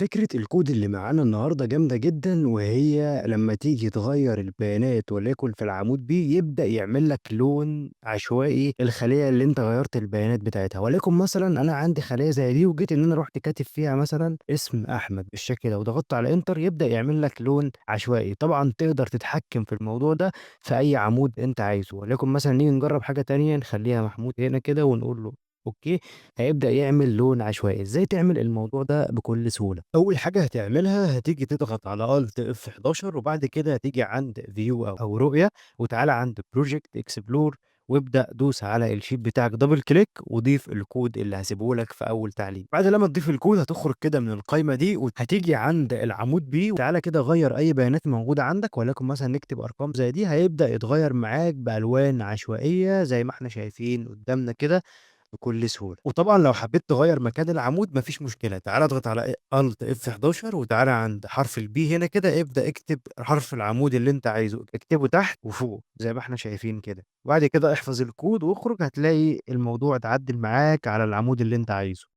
فكرة الكود اللي معانا النهارده جامدة جدًا، وهي لمّا تيجي تغيّر البيانات وليكن في العمود B يبدأ يعمل لك لون عشوائي الخلية اللي أنت غيّرت البيانات بتاعتها، وليكن مثلًا أنا عندي خلية زي دي وجيت إن أنا رُحت كاتب فيها مثلًا اسم أحمد بالشكل ده، وضغطت على Enter يبدأ يعمل لك لون عشوائي، طبعًا تقدر تتحكم في الموضوع ده في أي عمود أنت عايزه، وليكن مثلًا نيجي نجرّب حاجة تانية نخلّيها محمود هنا كده ونقول له أوكي. هيبدأ يعمل لون عشوائي. إزاي تعمل الموضوع ده بكل سهولة؟ أول حاجة هتعملها هتيجي تضغط على Alt F11 وبعد كده هتيجي عند View أو رؤية وتعالَ عند Project Explorer وابدأ دوس على الsheet بتاعك double click وضيف الكود اللي هاسيبه لك في أول تعليق. بعد لمّا تضيف الكود هتخرج كده من القايمة دي وهتيجي عند العمود B وتعالَ كده غيّر أي بيانات موجودة عندك وليكن مثلًا نكتب أرقام زي دي، هيبدأ يتغيّر معاك بألوان عشوائية زي ما إحنا شايفين قدامنا كده بكل سهولة. وطبعًا لو حبيت تغيّر مكان العمود ما فيش مشكلة، تعالَ اضغط على Alt F11 وتعالَ عند حرف الB هنا كده ابدأ اكتب حرف العمود اللي أنت عايزه، اكتبه تحت وفوق زي ما إحنا شايفين كده، وبعد كده احفظ الكود واخرج هتلاقي الموضوع اتعدل معاك على العمود اللي أنت عايزه.